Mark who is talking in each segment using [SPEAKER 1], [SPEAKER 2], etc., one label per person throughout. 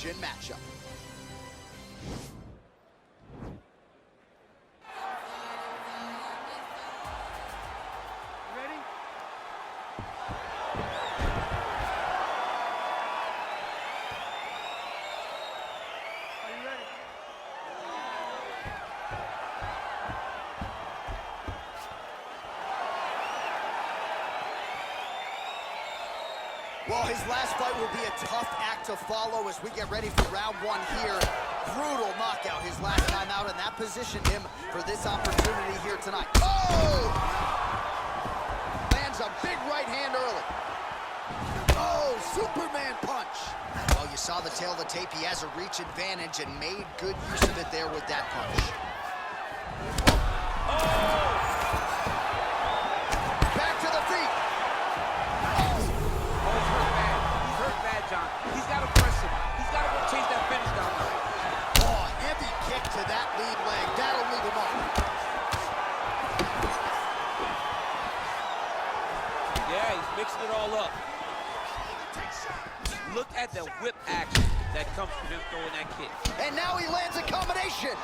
[SPEAKER 1] division matchup. Well, his last fight will be a tough act to follow as we get ready for round one here. Brutal knockout his last time out, and that positioned him for this opportunity here tonight. Oh! Lands a big right hand early. Oh, Superman punch. Well, you saw the tail of the tape. He has a reach advantage and made good use of it there with that punch. Oh!
[SPEAKER 2] He's got to press him. He's got to go chase that finish down now.
[SPEAKER 1] Oh, heavy kick to that lead leg. That'll leave him up.
[SPEAKER 2] Yeah, he's mixing it all up. Look at the whip action that comes from him throwing that kick.
[SPEAKER 1] And now he lands a combination.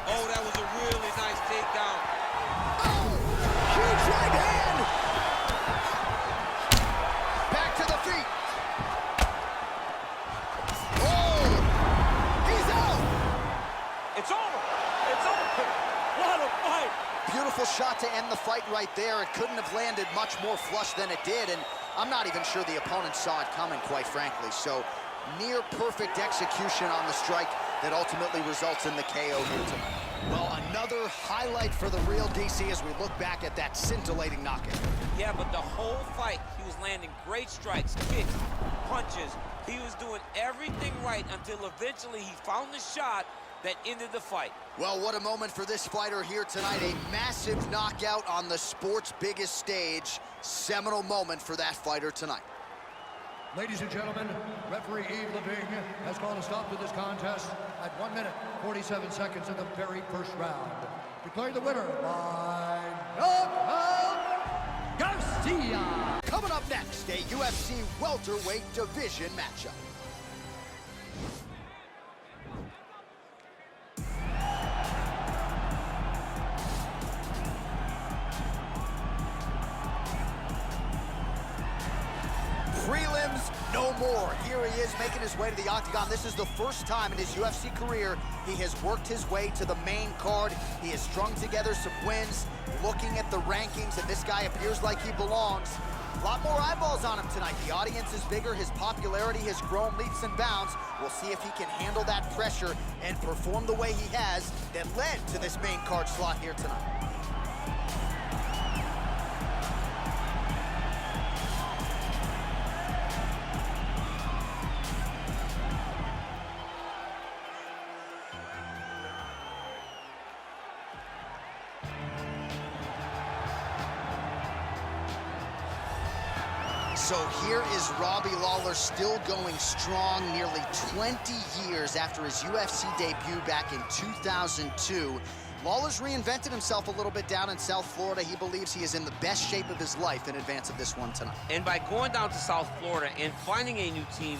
[SPEAKER 2] Oh, that was a really nice takedown.
[SPEAKER 1] Oh, huge right hand.
[SPEAKER 2] It's over. It's over. What a fight.
[SPEAKER 1] Beautiful shot to end the fight right there. It couldn't have landed much more flush than it did, and I'm not even sure the opponent saw it coming, quite frankly. So near perfect execution on the strike that ultimately results in the KO here tonight. Well, another highlight for the real DC as we look back at that scintillating knockout.
[SPEAKER 2] Yeah, but the whole fight, he was landing great strikes, kicks, punches. He was doing everything right until eventually he found the shot that ended the fight.
[SPEAKER 1] Well, what a moment for this fighter here tonight. A massive knockout on the sport's biggest stage. Seminal moment for that fighter tonight.
[SPEAKER 3] Ladies and gentlemen, referee Yves Leving has called a stop to this contest at 1 minute, 47 seconds in the very first round. Declaring the winner by knockout, Garcia.
[SPEAKER 1] Coming up next, a UFC welterweight division matchup. Prelims, no more. Here he is making his way to the octagon. This is the first time in his UFC career he has worked his way to the main card. He has strung together some wins, looking at the rankings, and this guy appears like he belongs. A lot more eyeballs on him tonight. The audience is bigger. His popularity has grown leaps and bounds. We'll see if he can handle that pressure and perform the way he has that led to this main card slot here tonight. So here is Robbie Lawler still going strong nearly 20 years after his UFC debut back in 2002. Lawler's reinvented himself a little bit down in South Florida. He believes he is in the best shape of his life in advance of this one tonight.
[SPEAKER 2] And by going down to South Florida and finding a new team,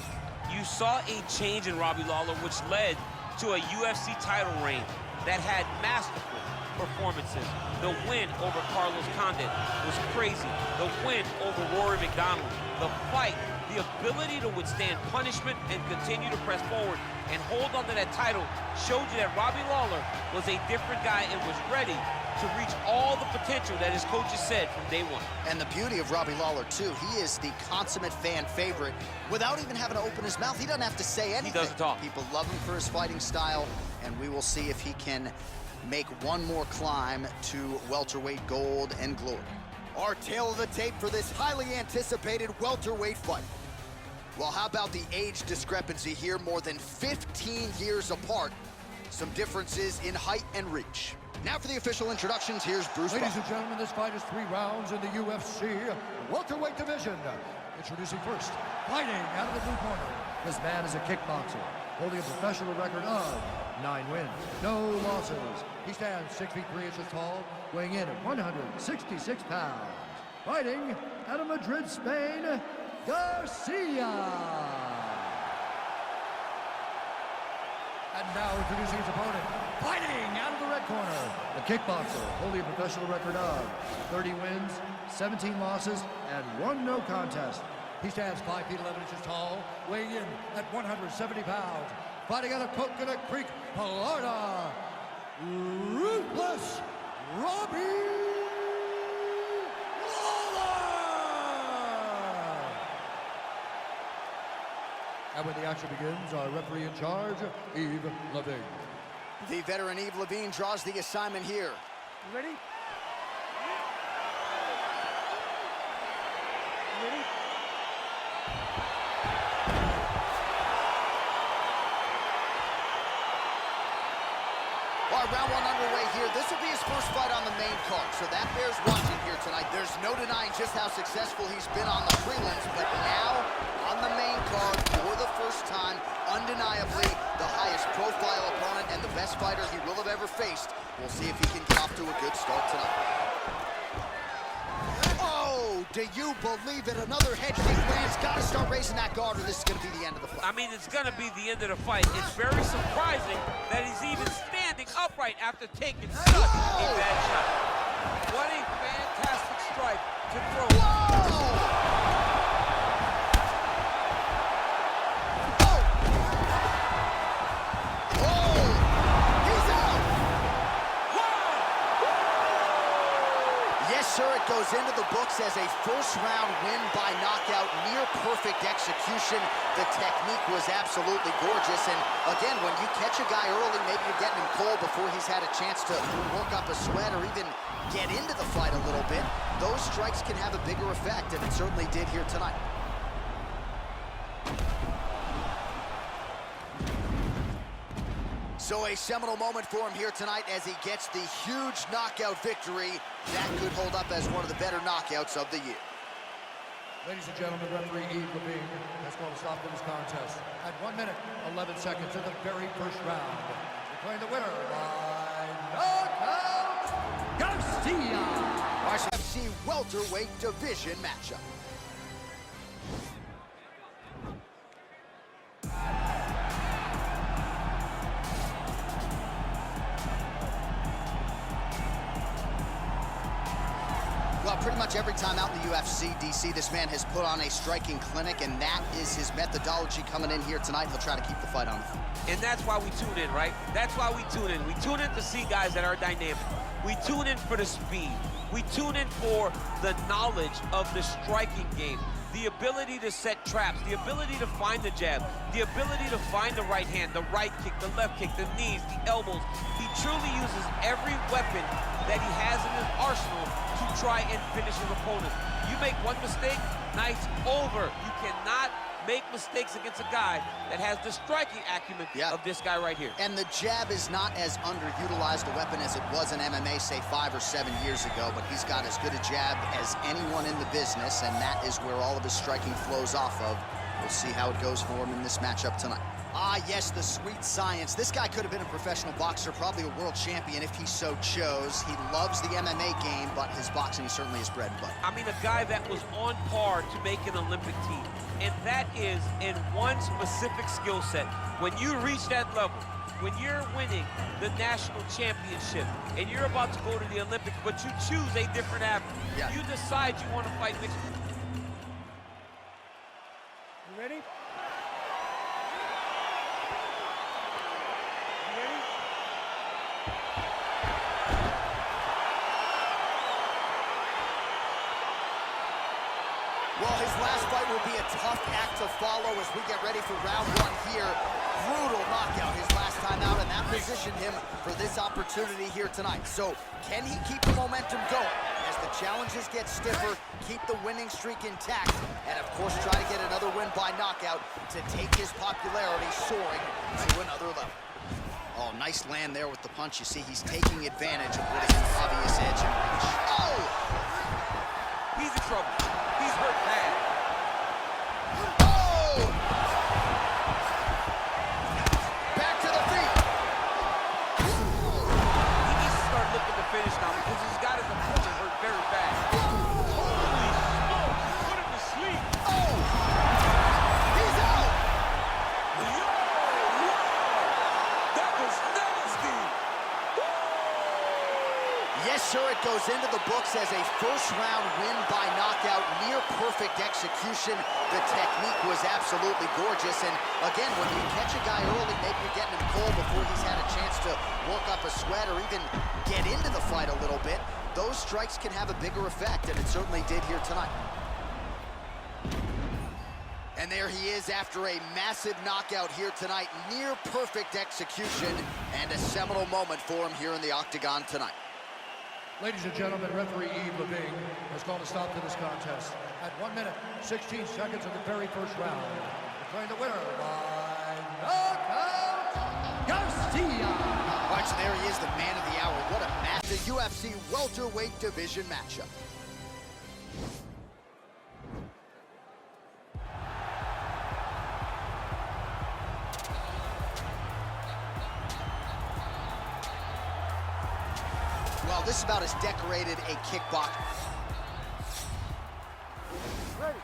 [SPEAKER 2] you saw a change in Robbie Lawler, which led to a UFC title reign that had masterful performances. The win over Carlos Condit was crazy. The win over Rory McDonald. The fight, the ability to withstand punishment and continue to press forward and hold on to that title showed you that Robbie Lawler was a different guy and was ready to reach all the potential that his coaches said from day one.
[SPEAKER 1] And the beauty of Robbie Lawler, too, he is the consummate fan favorite. Without even having to open his mouth, he doesn't have to say anything.
[SPEAKER 2] He doesn't talk.
[SPEAKER 1] People love him for his fighting style, and we will see if he can make one more climb to welterweight gold and glory. Our tale of the tape for this highly anticipated welterweight fight. Well, how about the age discrepancy here? More than 15 years apart. Some differences in height and reach. Now for the official introductions, here's Bruce Buffer.
[SPEAKER 3] Ladies and gentlemen, this fight is 3 rounds in the UFC welterweight division. Introducing first, fighting out of the blue corner. This man is a kickboxer, holding a professional record of 9 wins, no losses. He stands 6 feet 3 inches tall, weighing in at 166 pounds. Fighting out of Madrid, Spain, Garcia. And now introducing his opponent, fighting out of the red corner, the kickboxer, holding a professional record of 30 wins, 17 losses, and 1 no contest. He stands 5 feet 11 inches tall, weighing in at 170 pounds, fighting out of Coconut Creek, Florida, Ruthless Robbie Lawler! And when the action begins, our referee in charge, Yves Levine.
[SPEAKER 1] The veteran Yves Levine draws the assignment here.
[SPEAKER 4] You ready? You ready?
[SPEAKER 1] All right, round 1 underway here. This will be his first fight on the main card, so that bears watching here tonight. There's no denying just how successful he's been on the prelims, but now on the main card for the first time, undeniably the highest profile opponent and the best fighter he will have ever faced. We'll see if he can get off to a good start tonight. Oh, do you believe it? Another head kick lands. Got to start raising that guard or this is going to be the end of the fight.
[SPEAKER 2] I mean, it's going to be the end of the fight. It's very surprising that he's even standing upright after taking such a bad shot. What a fantastic strike to throw.
[SPEAKER 1] Whoa! Sir, it goes into the books as a first-round win by knockout, near-perfect execution. The technique was absolutely gorgeous, and again, when you catch a guy early, maybe you're getting him cold before he's had a chance to work up a sweat or even get into the fight a little bit. Those strikes can have a bigger effect, and it certainly did here tonight. So a seminal moment for him here tonight as he gets the huge knockout victory that could hold up as one of the better knockouts of the year.
[SPEAKER 3] Ladies and gentlemen, referee Yves Levine has called a stop to this contest at 1 minute, 11 seconds in the very first round. Declaring the winner by knockout, Garcia!
[SPEAKER 1] RFC welterweight division matchup. Well, pretty much every time out in the UFC, DC, this man has put on a striking clinic, and that is his methodology coming in here tonight. He'll try to keep the fight on the feet.
[SPEAKER 2] And that's why we tune in, right? That's why we tune in. We tune in to see guys that are dynamic. We tune in for the speed. We tune in for the knowledge of the striking game, the ability to set traps, the ability to find the jab, the ability to find the right hand, the right kick, the left kick, the knees, the elbows. He truly uses every weapon that he has in his arsenal to try and finish his opponent. You make one mistake, night's over. You cannot make mistakes against a guy that has the striking acumen of this guy right here.
[SPEAKER 1] And the jab is not as underutilized a weapon as it was in MMA, say 5 or 7 years ago, but he's got as good a jab as anyone in the business, and that is where all of his striking flows off of. We'll see how it goes for him in this matchup tonight. Ah, yes, the sweet science. This guy could have been a professional boxer, probably a world champion if he so chose. He loves the MMA game, but his boxing is certainly his bread and butter.
[SPEAKER 2] I mean, a guy that was on par to make an Olympic team, and that is in one specific skill set. When you reach that level, when you're winning the national championship, and you're about to go to the Olympics, but you choose a different avenue. You decide you want to fight mixed.
[SPEAKER 4] You ready?
[SPEAKER 1] Well, his last fight will be a tough act to follow as we get ready for round 1 here. Brutal knockout his last time out, and that positioned him for this opportunity here tonight. So, can he keep the momentum going as the challenges get stiffer, keep the winning streak intact, and of course try to get another win by knockout to take his popularity soaring to another level. Oh, nice land there with the punch. You see, he's taking advantage of what is an obvious edge and reach. Oh!
[SPEAKER 2] He's in trouble. He's hurt bad.
[SPEAKER 1] Oh! Back to the feet.
[SPEAKER 2] He needs to start looking to finish now because he's got his opponent hurt very bad. Holy smoke! He put him to sleep.
[SPEAKER 1] Oh! He's out! goes into the books as a first-round win by knockout, near-perfect execution. The technique was absolutely gorgeous, and again, when you catch a guy early, maybe you're getting him cold before he's had a chance to work up a sweat or even get into the fight a little bit. Those strikes can have a bigger effect, and it certainly did here tonight. And there he is after a massive knockout here tonight. Near perfect execution and a seminal moment for him here in the octagon tonight.
[SPEAKER 3] Ladies and gentlemen, referee Yves Levine has called a stop to this contest at 1 minute, 16 seconds of the very first round. Declaring the winner by knockout, Garcia.
[SPEAKER 1] All right, so there he is, the man of the hour. What a match. The UFC welterweight division matchup. Well, this is about as decorated a kickboxer.
[SPEAKER 4] Ready.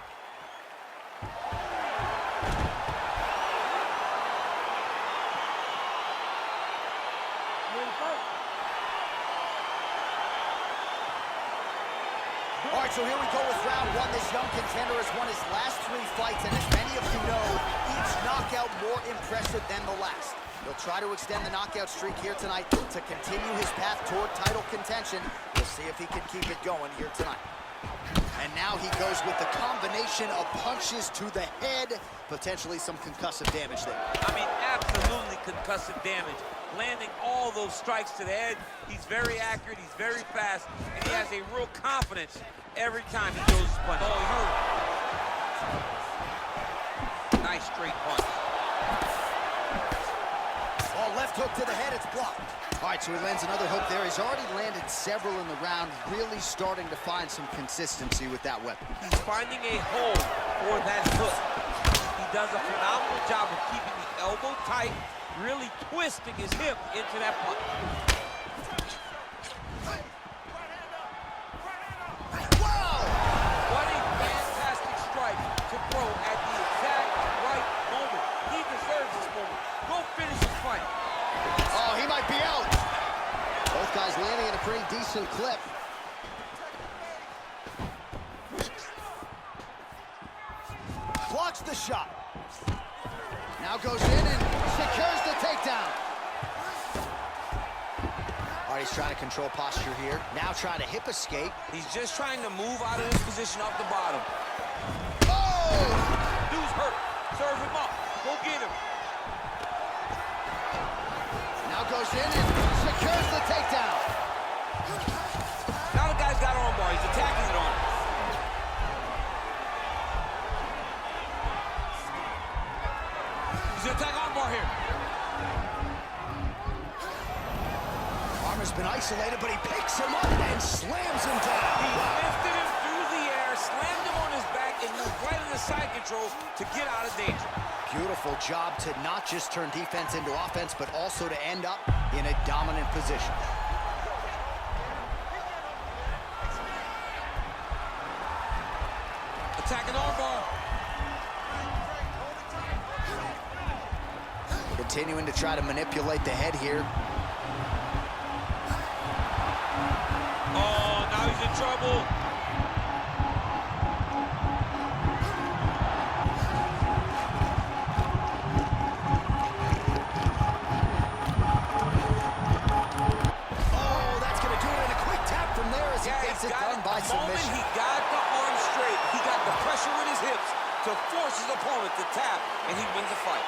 [SPEAKER 4] Ready to fight.
[SPEAKER 1] All right, so here we go with round one. This young contender has won his last 3 fights, and as many of you know, each knockout more impressive than the last. He'll try to extend the knockout streak here tonight to continue his path toward title contention. We'll see if he can keep it going here tonight. And now he goes with the combination of punches to the head, potentially some concussive damage there.
[SPEAKER 2] I mean, absolutely concussive damage. Landing all those strikes to the head. He's very accurate, he's very fast, and he has a real confidence every time he goes to punch. Oh, he hurt. Nice straight punch.
[SPEAKER 1] Oh, left hook to the head, it's blocked. All right, so he lands another hook there. He's already landed several in the round, really starting to find some consistency with that weapon.
[SPEAKER 2] He's finding a hole for that hook. He does a phenomenal job of keeping the elbow tight, really twisting his hip into that punch.
[SPEAKER 1] Wow!
[SPEAKER 2] What a fantastic strike to throw at the exact right moment. He deserves this moment. Go finish the fight.
[SPEAKER 1] Oh, he might be out. Both guys landing at a pretty decent clip. Blocks the shot. Now goes in and secures the takedown. All right, he's trying to control posture here. Now trying to hip escape.
[SPEAKER 2] He's just trying to move out of this position off the bottom.
[SPEAKER 1] Oh!
[SPEAKER 2] Dude's hurt. Serve him up. Go get him.
[SPEAKER 1] Now goes in and secures the takedown.
[SPEAKER 2] Now the guy's got arm bar. He's attacking it on him. He's gonna attack arm bar here.
[SPEAKER 1] Armor's been isolated, but he picks him up and slams him down.
[SPEAKER 2] He lifted him through the air, slammed him on his back, and moved right into side control to get out of danger.
[SPEAKER 1] Beautiful job to not just turn defense into offense, but also to end up in a dominant position.
[SPEAKER 2] Attacking armbar.
[SPEAKER 1] Continuing to try to manipulate the head here.
[SPEAKER 2] Oh, now he's in trouble.
[SPEAKER 1] Oh, that's going to do it in a quick tap from there as he gets it done by submission.
[SPEAKER 2] The moment he got the arm straight, he got the pressure with his hips to force his opponent to tap, and he wins the fight.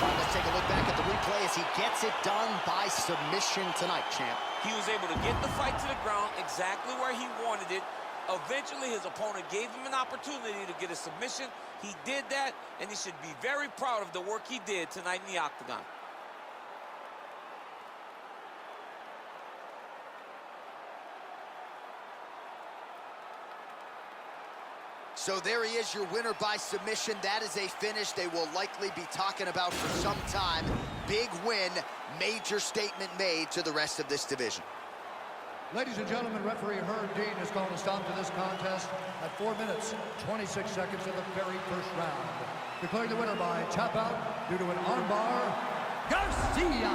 [SPEAKER 1] Let's take a look back at the replay as he gets it done by submission tonight, champ.
[SPEAKER 2] He was able to get the fight to the ground exactly where he wanted it. Eventually, his opponent gave him an opportunity to get a submission. He did that, and he should be very proud of the work he did tonight in the octagon.
[SPEAKER 1] So there he is, your winner by submission. That is a finish they will likely be talking about for some time. Big win, major statement made to the rest of this division.
[SPEAKER 3] Ladies and gentlemen, referee Herb Dean has called a stop to this contest at 4 minutes, 26 seconds of the very first round. Declaring the winner by tap out due to an armbar, Garcia.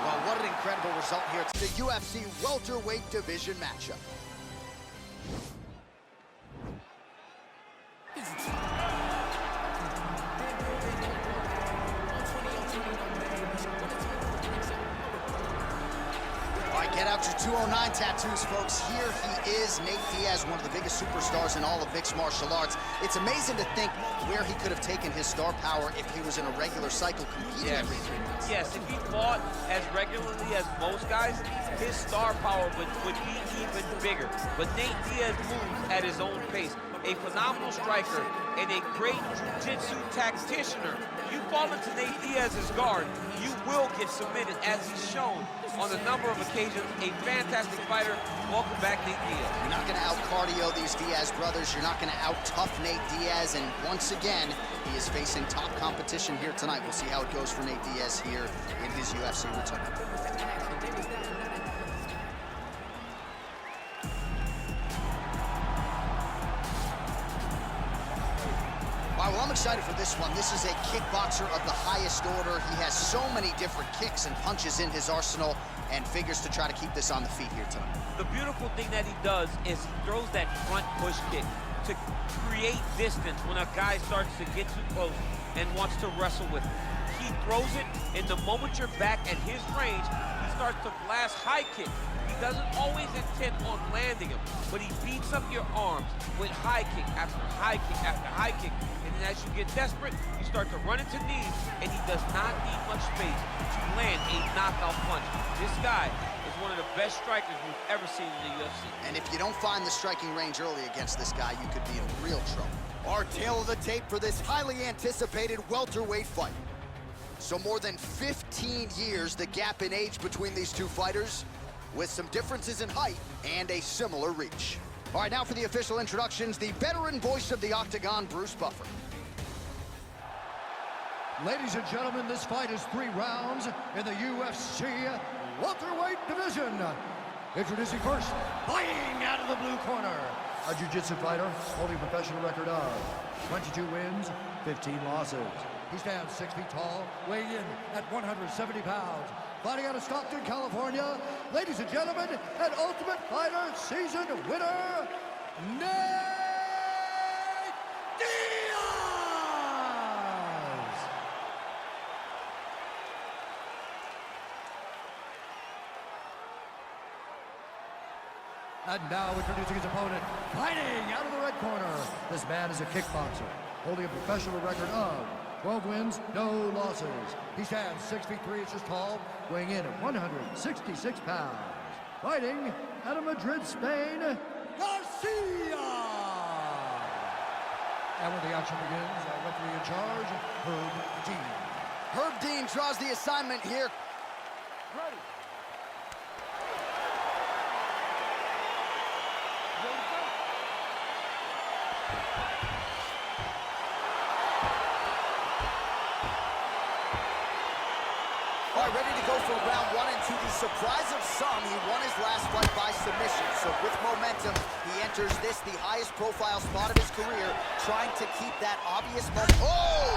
[SPEAKER 1] Well, what an incredible result here. It's the UFC welterweight division matchup. Get out your 209 tattoos, folks. Here he is, Nate Diaz, one of the biggest superstars in all of mixed martial arts. It's amazing to think where he could have taken his star power if he was in a regular cycle competing every 3 months.
[SPEAKER 2] Yes, if he fought as regularly as most guys, his star power would be even bigger. But Nate Diaz moves at his own pace. A phenomenal striker and a great jiu-jitsu tacticianer. You fall into Nate Diaz's guard, you will get submitted, as he's shown on a number of occasions. A fantastic fighter. Welcome back, Nate Diaz.
[SPEAKER 1] You're not going to out-cardio these Diaz brothers. You're not going to out-tough Nate Diaz. And once again, he is facing top competition here tonight. We'll see how it goes for Nate Diaz here in his UFC return. All right, well, I'm excited for this one. This is a kickboxer of the highest order. He has so many different kicks and punches in his arsenal and figures to try to keep this on the feet here tonight.
[SPEAKER 2] The beautiful thing that he does is he throws that front push kick to create distance when a guy starts to get too close and wants to wrestle with him. He throws it, and the moment you're back at his range, he starts to blast high kick. He doesn't always intend on landing him, but he beats up your arms with high kick after high kick after high kick. And then as you get desperate, you start to run into knees, and he does not need much space to land a knockout punch. This guy is one of the best strikers we've ever seen in the UFC.
[SPEAKER 1] And if you don't find the striking range early against this guy, you could be in real trouble. Our tail of the tape for this highly anticipated welterweight fight. So more than 15 years, the gap in age between these two fighters, with some differences in height and a similar reach. All right, now for the official introductions, the veteran voice of the Octagon, Bruce Buffer.
[SPEAKER 3] Ladies and gentlemen, this fight is 3 rounds in the UFC welterweight division. Introducing first, fighting out of the blue corner, a jiu-jitsu fighter holding a professional record of 22 wins, 15 losses. He stands 6 feet tall, weighing in at 170 pounds. Fighting out of Stockton, California, ladies and gentlemen, an Ultimate Fighter season winner, Nate Diaz! And now introducing his opponent, fighting out of the red corner. This man is a kickboxer, holding a professional record of 12 wins, no losses. He stands 6 feet 3 inches tall, weighing in at 166 pounds. Fighting out of Madrid, Spain, Garcia! And when the action begins, our referee in charge, Herb Dean.
[SPEAKER 1] Herb Dean draws the assignment here.
[SPEAKER 4] Ready.
[SPEAKER 1] All right, ready to go for round 1, and to the surprise of some, he won his last fight by submission. So with momentum, he enters this, the highest profile spot of his career, trying to keep that obvious moment. Oh!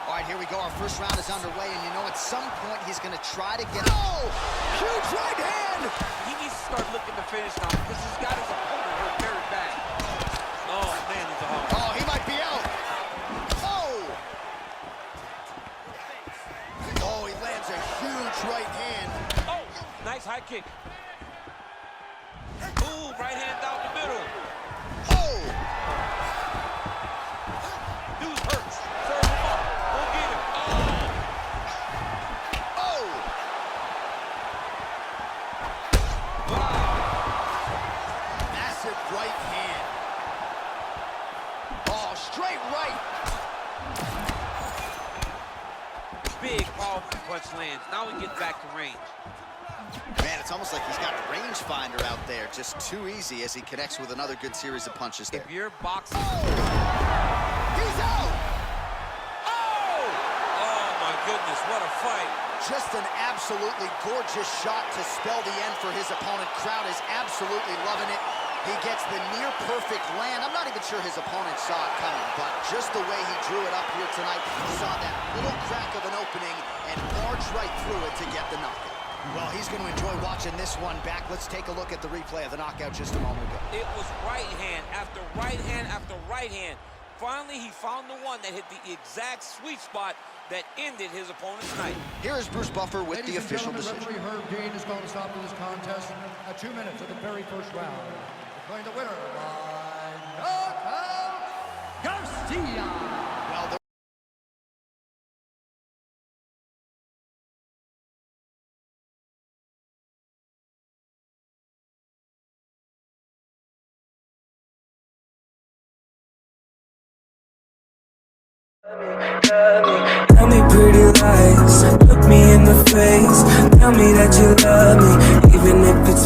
[SPEAKER 1] All right, here we go. Our first round is underway, and you know at some point he's going to try to get... Oh! Huge right hand!
[SPEAKER 2] He needs to start looking to finish now because he's got his opponent hurt very bad. Oh, man, he's a hard.
[SPEAKER 1] Oh, he might be out. Right hand.
[SPEAKER 2] Oh, nice high kick. Ooh, right hand down the middle.
[SPEAKER 1] Oh!
[SPEAKER 2] Dude hurts. Serve him up. Go get him. Oh!
[SPEAKER 1] Oh!
[SPEAKER 2] Wow.
[SPEAKER 1] Massive right hand. Oh, straight right.
[SPEAKER 2] Big, powerful punch lands. Now we get back to range.
[SPEAKER 1] Man, it's almost like he's got a rangefinder out there. Just too easy as he connects with another good series of punches there.
[SPEAKER 2] If you're boxing...
[SPEAKER 1] Oh! He's out!
[SPEAKER 2] Oh! Oh, my goodness, what a fight.
[SPEAKER 1] Just an absolutely gorgeous shot to spell the end for his opponent. Crowd is absolutely loving it. He gets the near-perfect land. I'm not even sure his opponent saw it coming, but just the way he drew it up here tonight, he saw that little crack of an opening and marched right through it to get the knockout. Well, he's going to enjoy watching this one back. Let's take a look at the replay of the knockout just a moment ago.
[SPEAKER 2] It was right hand after right hand after right hand. Finally, he found the one that hit the exact sweet spot that ended his opponent's night.
[SPEAKER 1] Here is Bruce Buffer with the official decision.
[SPEAKER 3] Referee Herb Dean has called a stop to this contest at 2 minutes of the very first round. Declaring the winner by knockout, Garcia.
[SPEAKER 1] Well,
[SPEAKER 5] Tell me pretty lies, look me in the face. Tell me that you love me, even if it's